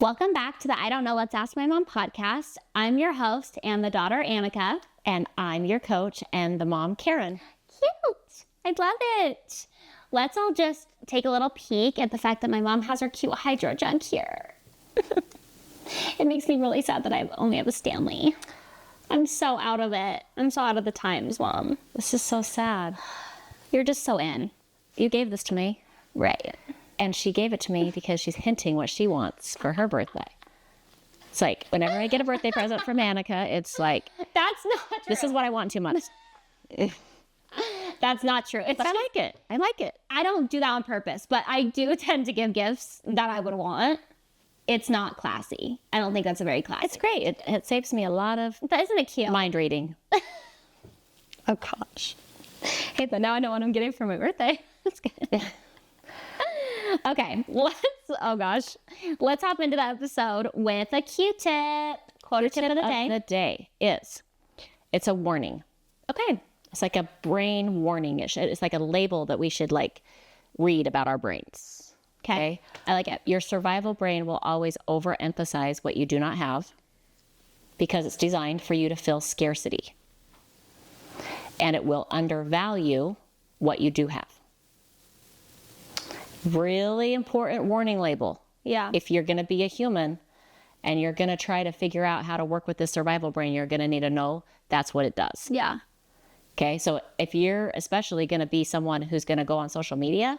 Welcome back to the I Don't Know, Let's Ask My Mom podcast. I'm your host and the daughter, Annika. And I'm your coach and the mom, Karen. Cute. I love it. Let's all just take a little peek at the fact that my mom has her cute hydro jug here. It makes me really sad that I only have a Stanley. I'm so out of it. I'm so out of the times, Mom. This is so sad. You're just so in. You gave this to me. Right. And she gave it to me because she's hinting what she wants for her birthday. It's like, whenever I get a birthday present from Annika, it's like, That's not true. this is what I want in 2 months. That's not true. But I like it. I like it. I don't do that on purpose, but I do tend to give gifts that I would want. It's not classy. I don't think that's a very classy. It's great. It saves me a lot of Isn't it cute? mind reading. Oh, gosh. Hey, but now I know what I'm getting for my birthday. That's good. Okay, let's hop into the episode with a Q-tip. Quote tip of the day. The day is, it's a warning. Okay. It's like a brain warning. It's like a label that we should like read about our brains. Okay. I like it. Your survival brain will always overemphasize what you do not have because it's designed for you to feel scarcity. And it will undervalue what you do have. Really important warning label. Yeah. If you're going to be a human and you're going to try to figure out how to work with this survival brain, you're going to need to know that's what it does. Yeah. Okay. So if you're especially going to be someone who's going to go on social media,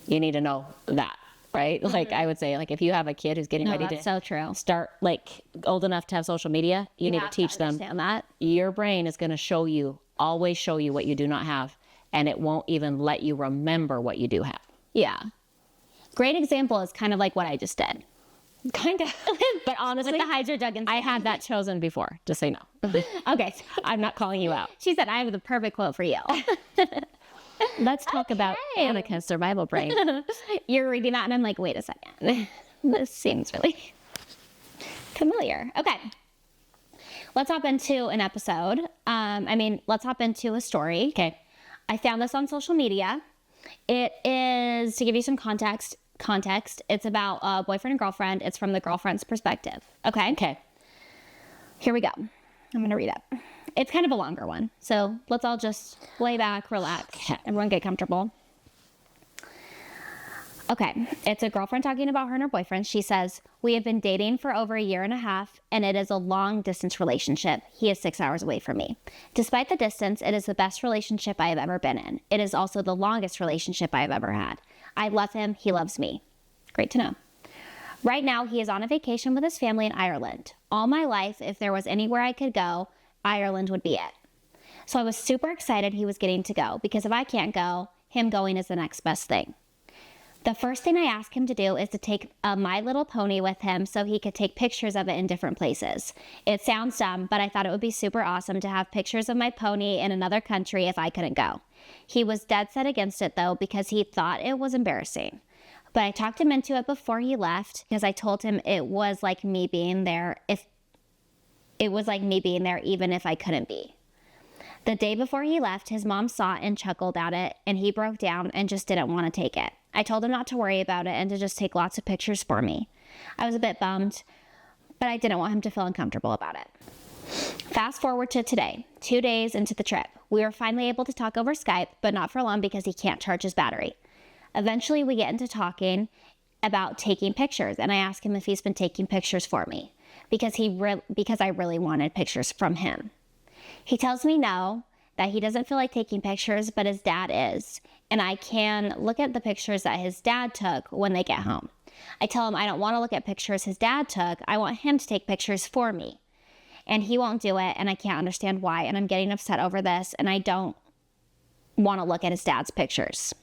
you need to know that, right? Mm-hmm. Like I would say, like if you have a kid who's getting ready to so true. start like old enough to have social media, you need to teach them that. Your brain is going to always show you what you do not have. And it won't even let you remember what you do have. Yeah. Great example is kind of like what I just did. Kind of. But honestly, with the hydro jug and I had that chosen before. Just say no. Okay. I'm not calling you out. She said, I have the perfect quote for you. Let's talk about Annika's survival brain. You're reading that and I'm like, wait a second. This seems really familiar. Okay. Let's hop into an episode. Let's hop into a story. Okay. I found this on social media. It is, to give you some context, it's about a boyfriend and girlfriend. It's from the girlfriend's perspective. Okay? Okay. Here we go. I'm going to read it. It's kind of a longer one. So let's all just lay back, relax. Okay. Everyone get comfortable. Okay. It's a girlfriend talking about her and her boyfriend. She says, "We have been dating for over 1.5 years, and it is a long distance relationship. He is 6 hours away from me. Despite the distance, it is the best relationship I have ever been in. It is also the longest relationship I have ever had. I love him. He loves me." Great to know. "Right now, he is on a vacation with his family in Ireland. All my life, if there was anywhere I could go, Ireland would be it. So I was super excited he was getting to go, because if I can't go, him going is the next best thing. The first thing I asked him to do is to take a My Little Pony with him so he could take pictures of it in different places. It sounds dumb, but I thought it would be super awesome to have pictures of my pony in another country if I couldn't go. He was dead set against it though, because he thought it was embarrassing. But I talked him into it before he left, because I told him it was like me being there even if I couldn't be. The day before he left, his mom saw it and chuckled at it, and he broke down and just didn't want to take it. I told him not to worry about it and to just take lots of pictures for me. I was a bit bummed, but I didn't want him to feel uncomfortable about it. Fast forward to today, 2 days into the trip. We were finally able to talk over Skype, but not for long because he can't charge his battery. Eventually, we get into talking about taking pictures, and I ask him if he's been taking pictures for me because I really wanted pictures from him. He tells me no, that he doesn't feel like taking pictures, but his dad is, and I can look at the pictures that his dad took when they get home. I tell him I don't want to look at pictures his dad took. I want him to take pictures for me. And he won't do it, and I can't understand why, and I'm getting upset over this, and I don't want to look at his dad's pictures.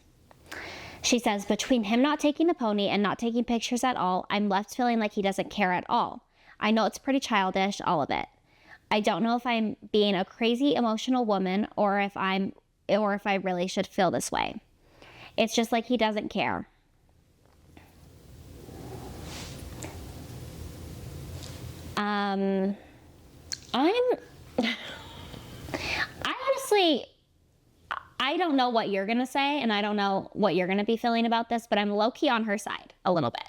She says, between him not taking the pony and not taking pictures at all, I'm left feeling like he doesn't care at all. I know it's pretty childish, all of it. I don't know if I'm being a crazy emotional woman or if I really should feel this way. It's just like he doesn't care. I honestly, I don't know what you're going to say, and I don't know what you're going to be feeling about this, but I'm low-key on her side a little bit.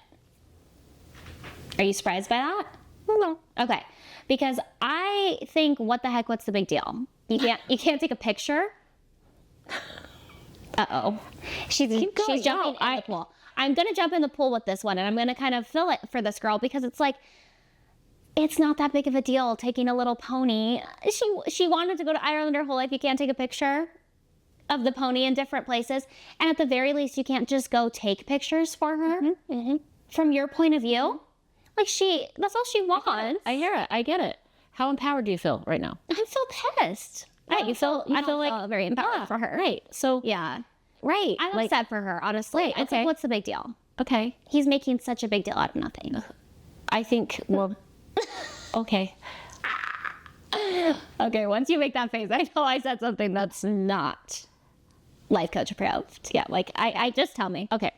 Are you surprised by that? No. Okay. Because I think, what the heck, what's the big deal? You can't take a picture? Uh-oh. She's jumping in the pool. I'm going to jump in the pool with this one, and I'm going to kind of fill it for this girl, because it's like, it's not that big of a deal taking a little pony. She wanted to go to Ireland her whole life. You can't take a picture of the pony in different places. And at the very least, you can't just go take pictures for her. From your point of view. Like, that's all she wants. I hear it. I get it. How empowered do you feel right now? I feel pissed. Right. I feel like very empowered for her. Right. So yeah. Right. I'm upset for her, honestly. It's like, what's the big deal? Okay. He's making such a big deal out of nothing. I think, well, okay. Okay, once you make that face, I know I said something that's not life coach approved. Yeah, like, I just tell me. Okay.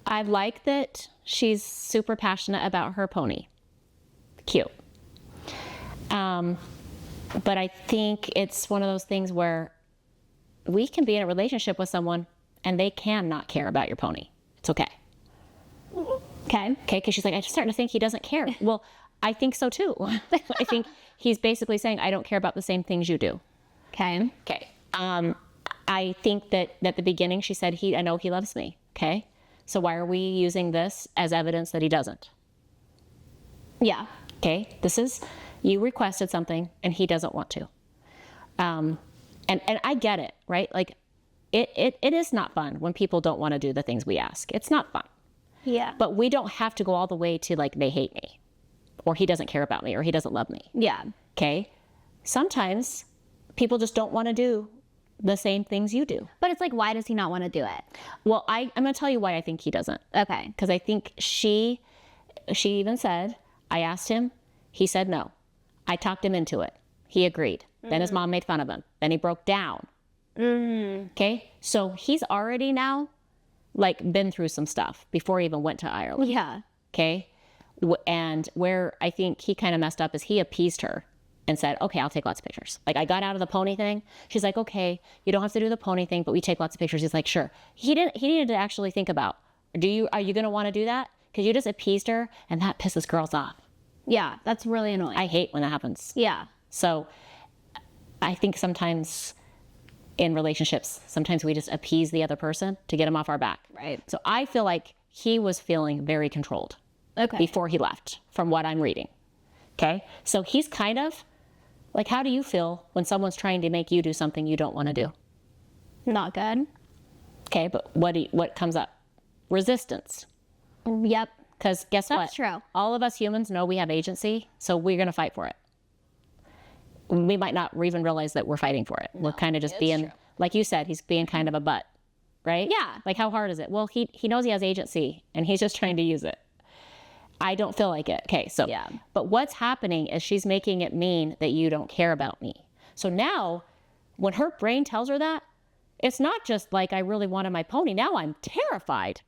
I like that she's super passionate about her pony. Cute. But I think it's one of those things where we can be in a relationship with someone and they can not care about your pony. It's okay. Okay. Okay, because she's like, I'm starting to think he doesn't care. Well, I think so too. I think he's basically saying, I don't care about the same things you do. Okay. Okay. I think that at the beginning she said, I know he loves me. Okay. So why are we using this as evidence that he doesn't? Yeah. Okay. You requested something and he doesn't want to. And I get it, right? Like it is not fun when people don't want to do the things we ask. It's not fun. Yeah. But we don't have to go all the way to like, they hate me or he doesn't care about me or he doesn't love me. Yeah. Okay. Sometimes people just don't want to do the same things you do. But it's like, why does he not want to do it? Well, I'm going to tell you why I think he doesn't. Okay. Because I think she even said, I asked him, he said no. I talked him into it. He agreed. Then his mom made fun of him. Then he broke down. Okay. So he's already now like been through some stuff before he even went to Ireland. Yeah. Okay. And where I think he kind of messed up is he appeased her and said, okay, I'll take lots of pictures. Like I got out of the pony thing. She's like, okay, you don't have to do the pony thing, but we take lots of pictures. He's like, sure. He needed to actually think about, are you going to want to do that? Because you just appeased her and that pisses girls off. Yeah. That's really annoying. I hate when that happens. Yeah. So I think sometimes in relationships, sometimes we just appease the other person to get them off our back. Right. So I feel like he was feeling very controlled before he left from what I'm reading. Okay. So he's kind of like, how do you feel when someone's trying to make you do something you don't want to do? Not good. Okay. But what comes up? Resistance. Yep. Because guess what? That's true. All of us humans know we have agency, so we're going to fight for it. We might not even realize that we're fighting for it. We're kind of just being, like you said, he's being kind of a butt, right? Yeah. Like how hard is it? Well, he knows he has agency and he's just trying to use it. I don't feel like it. Okay, so, yeah. But what's happening is she's making it mean that you don't care about me. So now when her brain tells her that, it's not just like I really wanted my pony. Now I'm terrified.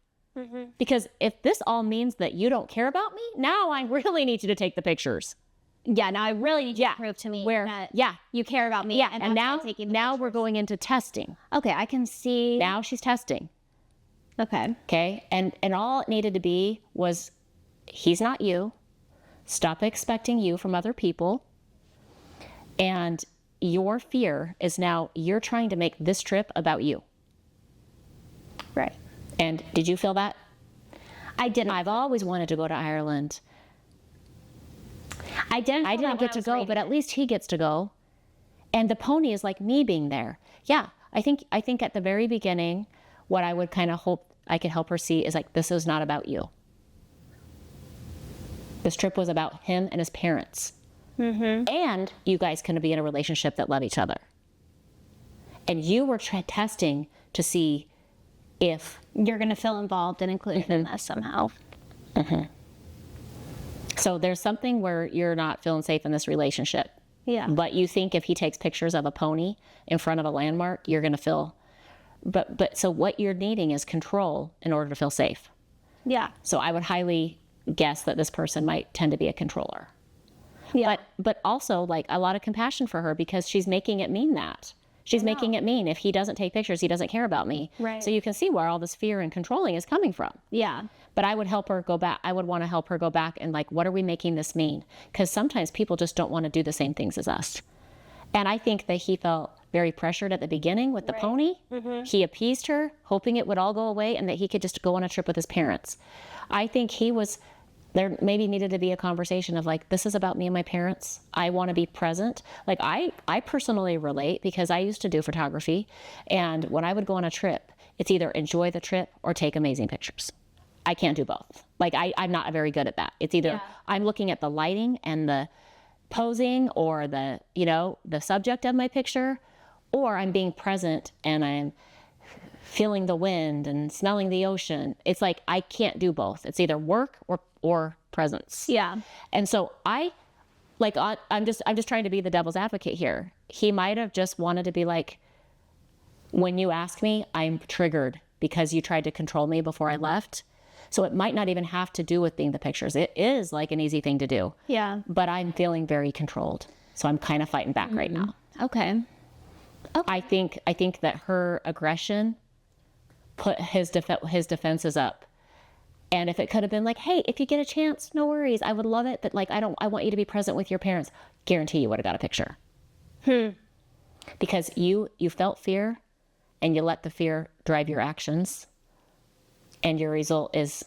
Because if this all means that you don't care about me, now I really need you to take the pictures. Yeah, now I really need you to prove to me that you care about me. Yeah, and now we're going into testing. Okay, I can see. Now she's testing. Okay. Okay, and all it needed to be was, he's not you. Stop expecting you from other people. And your fear is now you're trying to make this trip about you. Right. And did you feel that? I didn't. I've always wanted to go to Ireland. I didn't get to go, but at least he gets to go. And the pony is like me being there. Yeah, I think at the very beginning, what I would kind of hope I could help her see is like, this is not about you. This trip was about him and his parents. And you guys can be in a relationship that love each other. And you were testing to see if you're going to feel involved and included in this somehow. So there's something where you're not feeling safe in this relationship. Yeah. But you think if he takes pictures of a pony in front of a landmark, you're going to feel, but so what you're needing is control in order to feel safe. Yeah. So I would highly guess that this person might tend to be a controller. Yeah. But also like a lot of compassion for her because she's making it mean that. She's making it mean. If he doesn't take pictures, he doesn't care about me. Right. So you can see where all this fear and controlling is coming from. Yeah. But I would help her go back. I would want to help her go back and like, what are we making this mean? Because sometimes people just don't want to do the same things as us. And I think that he felt very pressured at the beginning with the pony. He appeased her, hoping it would all go away and that he could just go on a trip with his parents. I think there maybe needed to be a conversation of like, this is about me and my parents. I want to be present. Like I personally relate because I used to do photography. And when I would go on a trip, it's either enjoy the trip or take amazing pictures. I can't do both. Like I'm not very good at that. It's either I'm looking at the lighting and the posing or the subject of my picture, or I'm being present and I'm feeling the wind and smelling the ocean. It's like I can't do both. It's either work or presence. Yeah. And so I'm just trying to be the devil's advocate here. He might have just wanted to be like, when you ask me, I'm triggered because you tried to control me before I left. So it might not even have to do with being the pictures. It is like an easy thing to do. Yeah. But I'm feeling very controlled. So I'm kind of fighting back right now. Okay. I think that her aggression put his defenses up. And if it could have been like, hey, if you get a chance, no worries. I would love it. But like, I want you to be present with your parents. Guarantee you would have got a picture. Because you felt fear and you let the fear drive your actions. And your result is,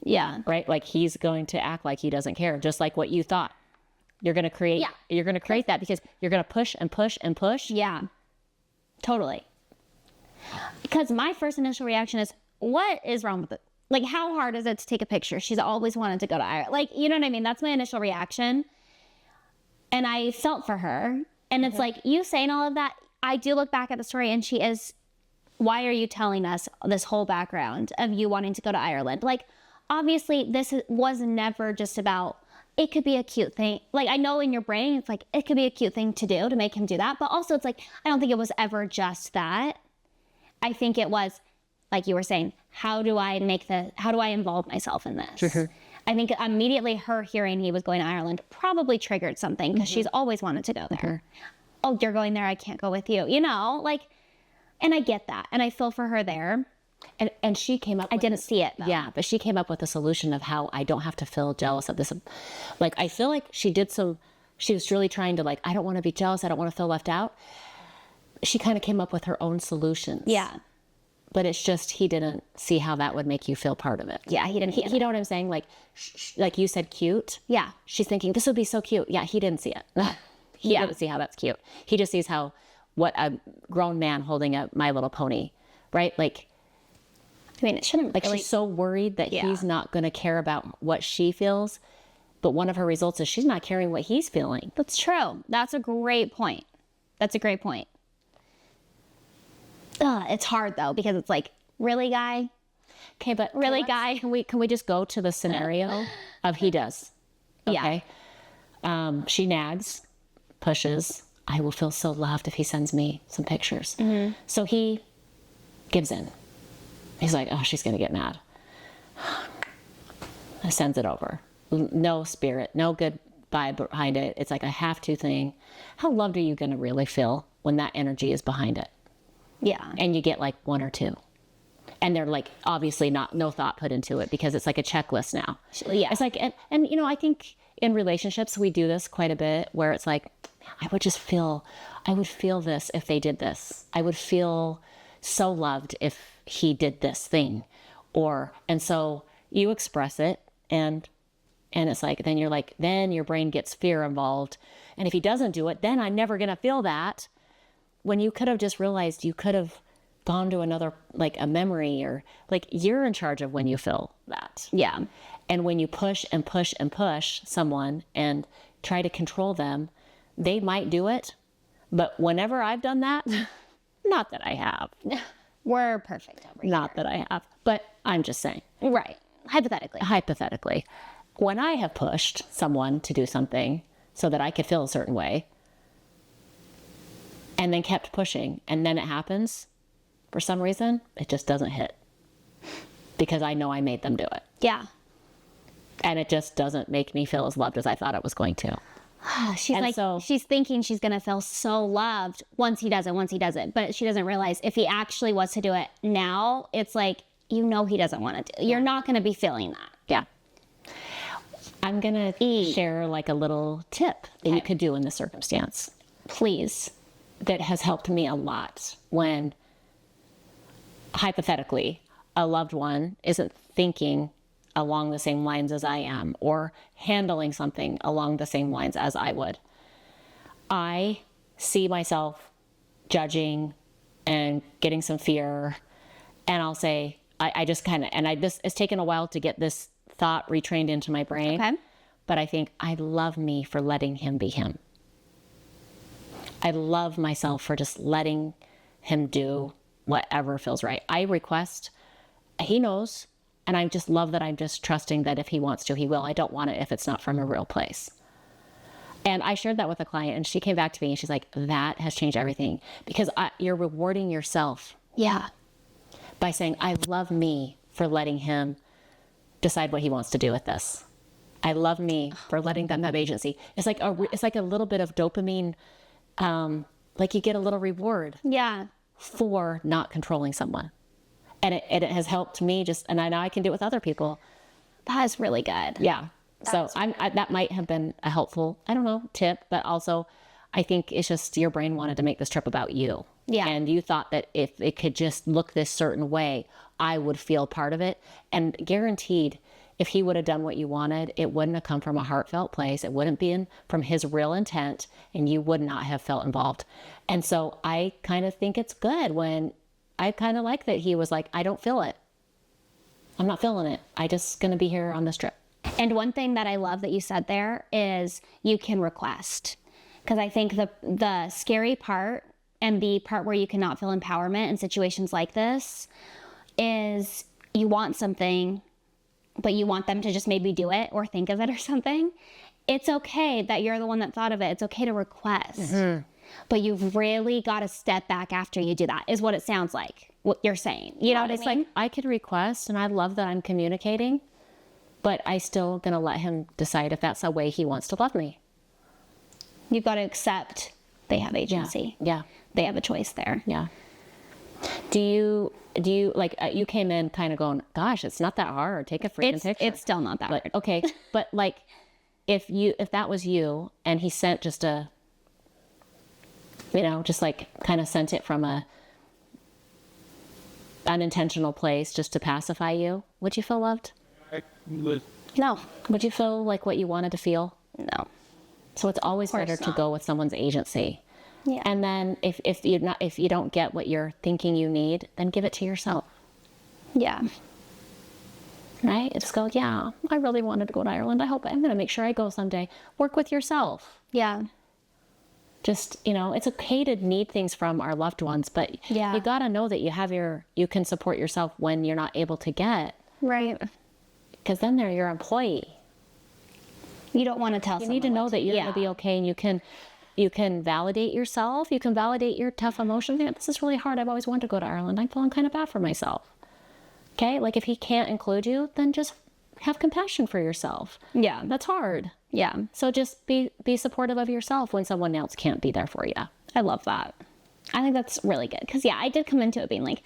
right? Like he's going to act like he doesn't care, just like what you thought. You're going to create that because you're going to push and push and push. Yeah, totally. Because my first initial reaction is, what is wrong with it? Like, how hard is it to take a picture? She's always wanted to go to Ireland. Like, you know what I mean? That's my initial reaction. And I felt for her. And it's like, you saying all of that, I do look back at the story and she is, why are you telling us this whole background of you wanting to go to Ireland? Like, obviously, was never just about, it could be a cute thing. Like, I know in your brain, it's like, it could be a cute thing to do to make him do that. But also, it's like, I don't think it was ever just that. I think it was, like you were saying, how do I involve myself in this? I think immediately her hearing he was going to Ireland probably triggered something because she's always wanted to go there. Oh, you're going there, I can't go with you. Like, and I get that. And I feel for her there. And she came up I didn't see it, though. Yeah, but she came up with a solution of how I don't have to feel jealous of this. Like, I feel like she was really trying to, like, I don't want to be jealous. I don't want to feel left out. She kind of came up with her own solutions. Yeah. But it's just, he didn't see how that would make you feel part of it. Yeah, he didn't. You know what I'm saying? Like you said, cute. Yeah. She's thinking, this would be so cute. Yeah, he didn't see it. He didn't see how that's cute. He just sees what a grown man holding a My Little Pony, right? Like, I mean, it shouldn't like really... She's so worried that he's not going to care about what she feels. But one of her results is she's not caring what he's feeling. That's true. That's a great point. It's hard though, because it's like, really, guy? Okay, but really, guy? Can we just go to the scenario of he does? Okay. Yeah. She nags, pushes. I will feel so loved if he sends me some pictures. Mm-hmm. So he gives in. He's like, oh, she's going to get mad. Sends it over. No spirit, no good vibe behind it. It's like a have to thing. How loved are you going to really feel when that energy is behind it? Yeah. And you get like one or two. And they're like, obviously no thought put into it because it's like a checklist now. Yeah. It's like, and I think in relationships, we do this quite a bit where it's like, I would feel this if they did this. I would feel so loved if he did this thing. And so you express it and it's like, then your brain gets fear involved. And if he doesn't do it, then I'm never going to feel that. When you could have just realized you could have gone to another, like a memory, or like you're in charge of when you feel that. Yeah. And when you push and push and push someone and try to control them, they might do it. But whenever I've done that, not that I have. We're perfect over here. Not that I have, but I'm just saying. Right. Hypothetically. When I have pushed someone to do something so that I could feel a certain way, and then kept pushing, and then it happens, for some reason, it just doesn't hit. Because I know I made them do it. Yeah. And it just doesn't make me feel as loved as I thought it was going to. She's And like, so- she's thinking she's going to feel so loved once he does it. But she doesn't realize if he actually was to do it now, it's like, he doesn't want to do it. You're not going to be feeling that. Yeah. I'm going to share like a little tip that you could do in this circumstance. Please. That has helped me a lot when, hypothetically, a loved one isn't thinking along the same lines as I am or handling something along the same lines as I would. I see myself judging and getting some fear, and I'll say, I just kind of, it's taken a while to get this thought retrained into my brain. Okay. But I think I love me for letting him be him. I love myself for just letting him do whatever feels right. I request, he knows, and I just love that I'm just trusting that if he wants to, he will. I don't want it if it's not from a real place. And I shared that with a client, and she came back to me and she's like, that has changed everything, because you're rewarding yourself. Yeah. By saying, I love me for letting him decide what he wants to do with this. I love me for letting them have agency. It's like a little bit of dopamine, like you get a little reward. Yeah. For not controlling someone. And it has helped me and I know I can do it with other people. That is really good. Yeah. So that might have been a helpful, I don't know, tip, but also I think it's just your brain wanted to make this trip about you. Yeah. And you thought that if it could just look this certain way, I would feel part of it. And guaranteed, if he would have done what you wanted, it wouldn't have come from a heartfelt place. It wouldn't be from his real intent, and you would not have felt involved. And so I kind of think it's good when I kind of like that he was like, I don't feel it. I'm not feeling it. I just going to be here on this trip. And one thing that I love that you said there is you can request. Because I think the scary part and the part where you cannot feel empowerment in situations like this is you want something, but you want them to just maybe do it or think of it or something. It's okay that you're the one that thought of it. It's okay to request. Mm-hmm. But you've really got to step back after you do that, is what it sounds like, what you're saying. You know what I mean? It's like, I could request, and I love that I'm communicating, but I still going to let him decide if that's the way he wants to love me. You've got to accept they have agency. Yeah. They have a choice there. Yeah. Do you like, you came in kind of going, gosh, it's not that hard. Take a freaking picture. It's still not that hard. Okay. But like, if that was you and he sent just just like kind of sent it from a unintentional place just to pacify you, would you feel loved? No. Would you feel like what you wanted to feel? No. So it's always better to go with someone's agency. Yeah. And then if you don't get what you're thinking you need, then give it to yourself. Yeah. Right? Just go, yeah, I really wanted to go to Ireland. I'm going to make sure I go someday. Work with yourself. Yeah. Just, it's okay to need things from our loved ones, but Yeah. you got to know that you can support yourself when you're not able to get. Right. Because then they're your employee. You don't want to tell You someone need to know what that you're yeah. going to be okay, and you can validate yourself. You can validate your tough emotions. Yeah, this is really hard. I've always wanted to go to Ireland. I'm feeling kind of bad for myself. Okay? Like if he can't include you, then just have compassion for yourself. Yeah. That's hard. Yeah. So just be supportive of yourself when someone else can't be there for you. I love that. I think that's really good. Because, yeah, I did come into it being like,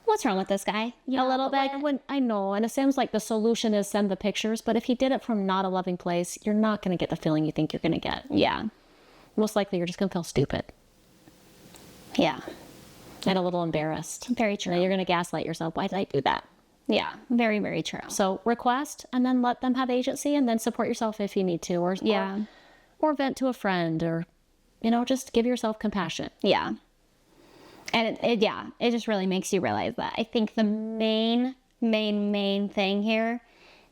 what's wrong with this guy? Yeah, a little bit. I know, and it sounds like the solution is send the pictures, but if he did it from not a loving place, you're not going to get the feeling you think you're going to get. Yeah. Most likely you're just going to feel stupid. Yeah. And a little embarrassed. Very true. And then you're going to gaslight yourself. Why did I do that? Yeah. Very, very true. So request and then let them have agency, and then support yourself if you need to, or vent to a friend, or, just give yourself compassion. Yeah. And it just really makes you realize that. I think the main thing here,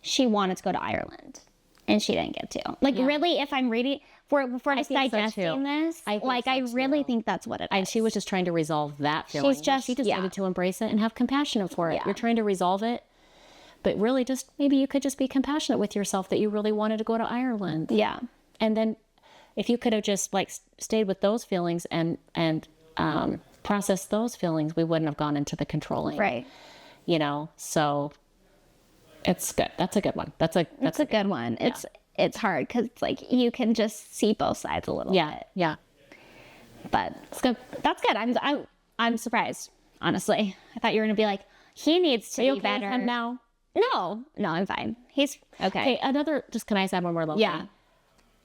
she wanted to go to Ireland and she didn't get to. Like, really, if I'm reading, before I digesting this, I really think that's what it is. And she was just trying to resolve that feeling. She decided to embrace it and have compassion for it. Yeah. You're trying to resolve it, but really just, maybe you could just be compassionate with yourself that you really wanted to go to Ireland. Yeah. And then if you could have just like stayed with those feelings and processed those feelings, we wouldn't have gone into the controlling. Right. So it's good. That's a good one. That's a good one. Yeah. it's hard because it's like you can just see both sides a little bit. Yeah. But it's good. That's good. I'm surprised, honestly. I thought you were gonna be like, he needs to be better. With him now? No, I'm fine. He's okay. Okay, can I add one more little thing?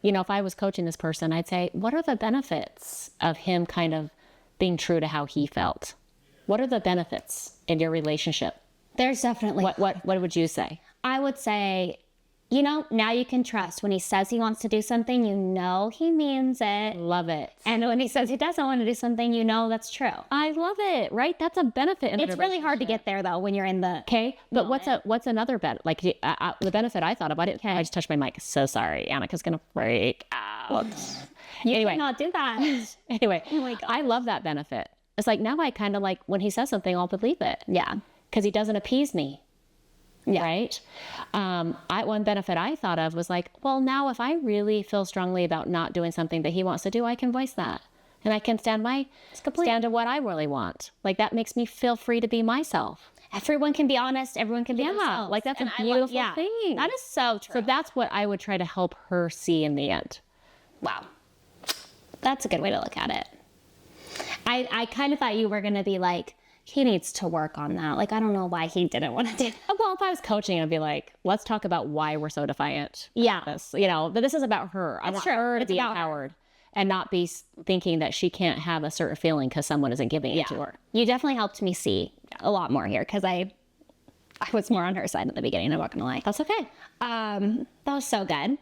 You know, if I was coaching this person, I'd say, what are the benefits of him kind of being true to how he felt? What are the benefits in your relationship? There's definitely. What would you say? I would say, you know, now you can trust when he says he wants to do something, you know he means it. Love it. And when he says he doesn't want to do something, you know that's true. I love it, right? That's a benefit. It's really hard to get there, though, when you're in the... Okay, but what's another benefit? Like, the benefit I thought of, I just touched my mic. So sorry. Annika's going to freak out. You cannot do that. Anyway, Oh my God. I love that benefit. It's like, now I kind of like, when he says something, I'll believe it. Yeah. Because he doesn't appease me. Yeah. Right? One benefit I thought of was like, well, now if I really feel strongly about not doing something that he wants to do, I can voice that. And I can stand to what I really want. Like, that makes me feel free to be myself. Everyone can be honest. Everyone can be themselves. Like, that's a beautiful thing. That is so true. So that's what I would try to help her see in the end. Wow. That's a good way to look at it. I kind of thought you were going to be like, he needs to work on that. Like, I don't know why he didn't want to do that. Well, if I was coaching, I'd be like, let's talk about why we're so defiant. Yeah. But this is about her. I want her to be empowered and not be thinking that she can't have a certain feeling because someone isn't giving it to her. You definitely helped me see a lot more here because I was more on her side at the beginning. I'm not going to lie. That's okay. That was so good.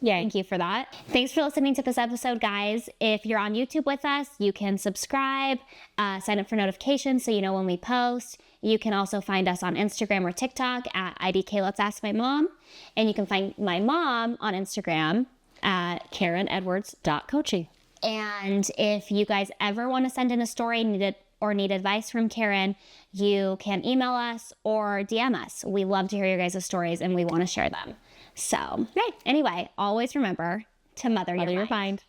Yeah. Thank you for that. Thanks for listening to this episode, guys. If you're on YouTube with us, you can subscribe, sign up for notifications so you know when we post. You can also find us on Instagram or TikTok at IDK Let's Ask My Mom. And you can find my mom on Instagram at KarenEdwards.coaching. And if you guys ever want to send in a story need advice from Karen, you can email us or DM us. We love to hear your guys' stories and we want to share them. So, anyway, always remember to mother your mind.